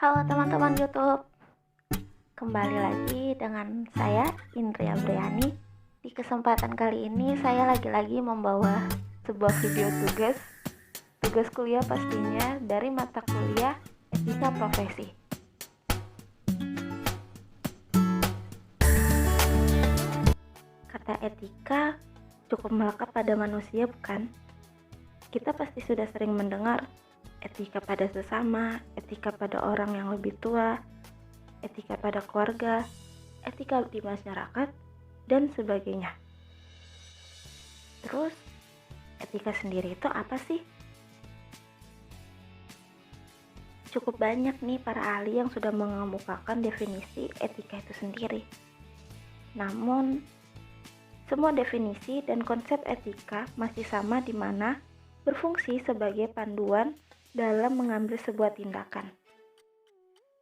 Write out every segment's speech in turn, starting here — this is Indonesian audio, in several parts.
Halo teman-teman YouTube, kembali lagi dengan saya Indri Abriani. Di kesempatan kali ini saya lagi-lagi membawa sebuah video tugas kuliah pastinya dari mata kuliah Etika Profesi. Kata etika cukup melekat pada manusia, bukan? Kita pasti sudah sering mendengar etika pada sesama, etika pada orang yang lebih tua, etika pada keluarga, etika di masyarakat, dan sebagainya. Terus, etika sendiri itu apa sih? Cukup banyak nih para ahli yang sudah mengemukakan definisi etika itu sendiri. Namun, semua definisi dan konsep etika masih sama, di mana berfungsi sebagai panduan dalam mengambil sebuah tindakan.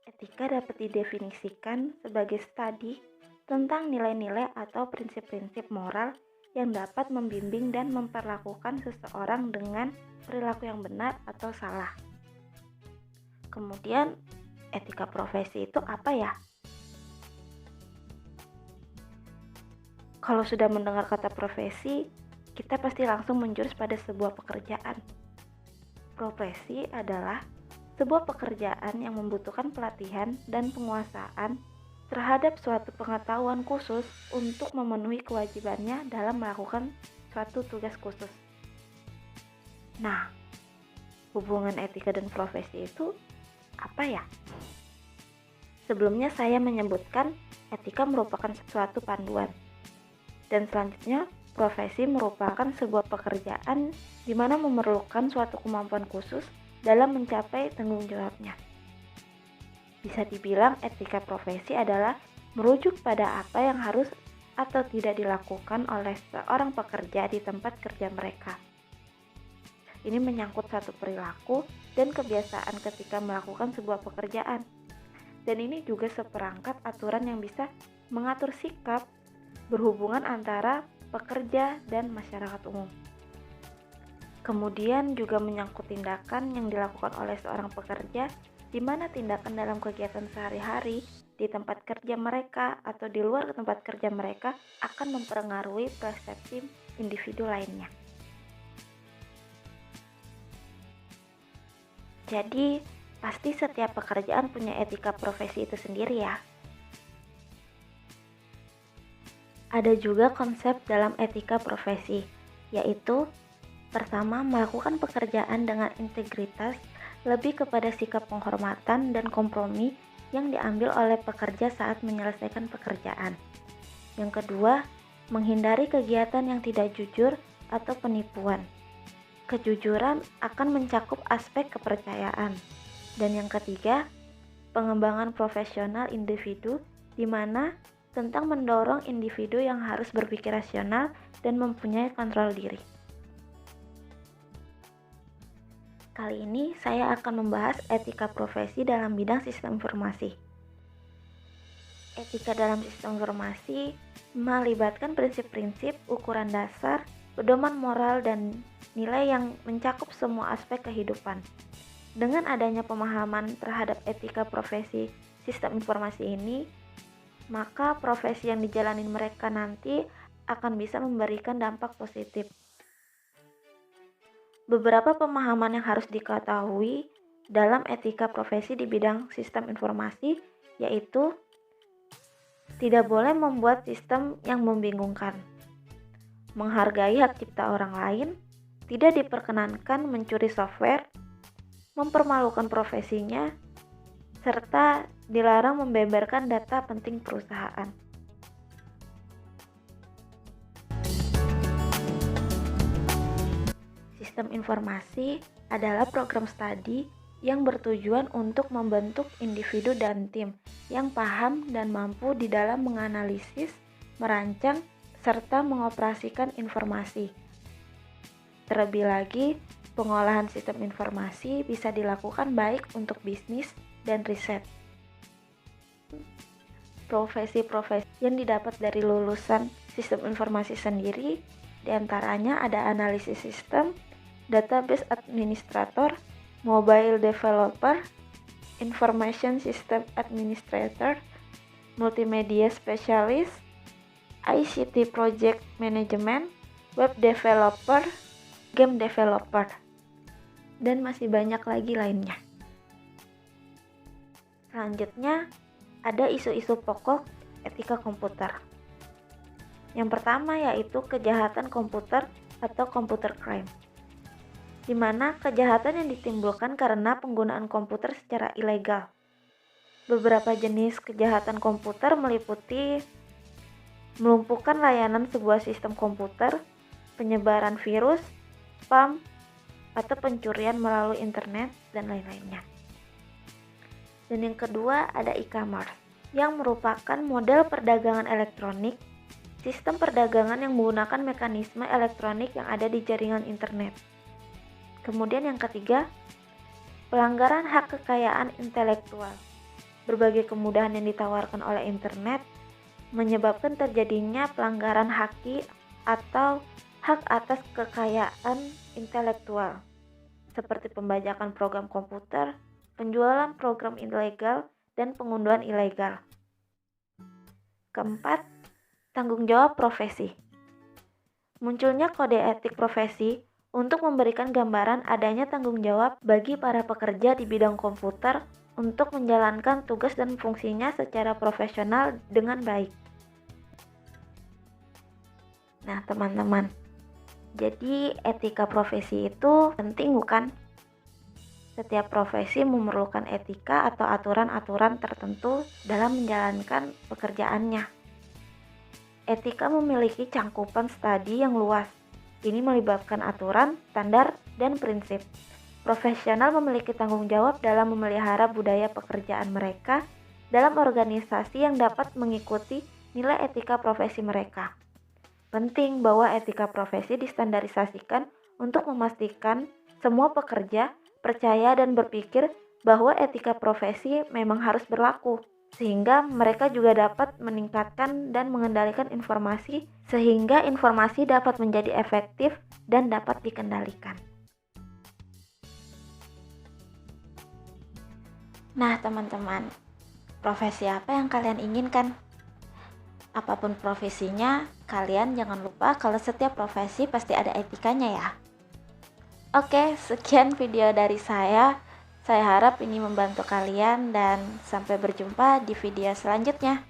Etika dapat didefinisikan sebagai studi tentang nilai-nilai atau prinsip-prinsip moral yang dapat membimbing dan memperlakukan seseorang dengan perilaku yang benar atau salah. Kemudian, etika profesi itu apa ya? Kalau sudah mendengar kata profesi, kita pasti langsung menjurus pada sebuah pekerjaan. Profesi adalah sebuah pekerjaan yang membutuhkan pelatihan dan penguasaan terhadap suatu pengetahuan khusus untuk memenuhi kewajibannya dalam melakukan suatu tugas khusus. Nah, hubungan etika dan profesi itu apa ya? Sebelumnya saya menyebutkan etika merupakan suatu panduan. Dan selanjutnya, profesi merupakan sebuah pekerjaan di mana memerlukan suatu kemampuan khusus dalam mencapai tanggung jawabnya. Bisa dibilang etika profesi adalah merujuk pada apa yang harus atau tidak dilakukan oleh seorang pekerja di tempat kerja mereka. Ini menyangkut satu perilaku dan kebiasaan ketika melakukan sebuah pekerjaan. Dan ini juga seperangkat aturan yang bisa mengatur sikap berhubungan antara pekerja dan masyarakat umum. Kemudian juga menyangkut tindakan yang dilakukan oleh seorang pekerja, di mana tindakan dalam kegiatan sehari-hari di tempat kerja mereka atau di luar tempat kerja mereka akan mempengaruhi persepsi individu lainnya. Jadi, pasti setiap pekerjaan punya etika profesi itu sendiri ya. Ada juga konsep dalam etika profesi, yaitu pertama, melakukan pekerjaan dengan integritas, lebih kepada sikap penghormatan dan kompromi yang diambil oleh pekerja saat menyelesaikan pekerjaan. Yang kedua, menghindari kegiatan yang tidak jujur atau penipuan. Kejujuran akan mencakup aspek kepercayaan. Dan yang ketiga, pengembangan profesional individu, di mana tentang mendorong individu yang harus berpikir rasional dan mempunyai kontrol diri. Kali ini saya akan membahas etika profesi dalam bidang sistem informasi. Etika dalam sistem informasi melibatkan prinsip-prinsip, ukuran dasar, pedoman moral, dan nilai yang mencakup semua aspek kehidupan. Dengan adanya pemahaman terhadap etika profesi sistem informasi ini, maka profesi yang dijalani mereka nanti akan bisa memberikan dampak positif. Beberapa pemahaman yang harus diketahui dalam etika profesi di bidang sistem informasi, yaitu tidak boleh membuat sistem yang membingungkan, menghargai hak cipta orang lain, tidak diperkenankan mencuri software, mempermalukan profesinya, serta dilarang membeberkan data penting perusahaan. Sistem informasi adalah program studi yang bertujuan untuk membentuk individu dan tim yang paham dan mampu di dalam menganalisis, merancang, serta mengoperasikan informasi. Terlebih lagi, pengolahan sistem informasi bisa dilakukan baik untuk bisnis dan riset. Profesi-profesi yang didapat dari lulusan sistem informasi sendiri, diantaranya ada analisis sistem, database administrator, mobile developer, Information System Administrator, Multimedia Specialist, ICT Project Management, Web Developer, Game Developer, dan masih banyak lagi lainnya. Selanjutnya, ada isu-isu pokok etika komputer. Yang pertama yaitu kejahatan komputer atau computer crime, di mana kejahatan yang ditimbulkan karena penggunaan komputer secara ilegal. Beberapa jenis kejahatan komputer meliputi melumpuhkan layanan sebuah sistem komputer, penyebaran virus, spam, atau pencurian melalui internet, dan lain-lainnya. Dan yang kedua ada e-commerce, yang merupakan model perdagangan elektronik, sistem perdagangan yang menggunakan mekanisme elektronik yang ada di jaringan internet. Kemudian yang ketiga, pelanggaran hak kekayaan intelektual. Berbagai kemudahan yang ditawarkan oleh internet menyebabkan terjadinya pelanggaran haki atau hak atas kekayaan intelektual, seperti pembajakan program komputer, penjualan program ilegal, dan pengunduhan ilegal. Keempat, tanggung jawab profesi. Munculnya kode etik profesi untuk memberikan gambaran adanya tanggung jawab bagi para pekerja di bidang komputer untuk menjalankan tugas dan fungsinya secara profesional dengan baik. Nah, teman-teman, jadi etika profesi itu penting bukan? Setiap profesi memerlukan etika atau aturan-aturan tertentu dalam menjalankan pekerjaannya. Etika memiliki cangkupan studi yang luas. Ini melibatkan aturan, standar, dan prinsip. Profesional memiliki tanggung jawab dalam memelihara budaya pekerjaan mereka dalam organisasi yang dapat mengikuti nilai etika profesi mereka. Penting bahwa etika profesi distandarisasikan untuk memastikan semua pekerja percaya dan berpikir bahwa etika profesi memang harus berlaku, sehingga mereka juga dapat meningkatkan dan mengendalikan informasi sehingga informasi dapat menjadi efektif dan dapat dikendalikan. Nah, teman-teman, profesi apa yang kalian inginkan? Apapun profesinya, kalian jangan lupa kalau setiap profesi pasti ada etikanya ya. Oke, sekian video dari saya. Saya harap ini membantu kalian dan sampai berjumpa di video selanjutnya.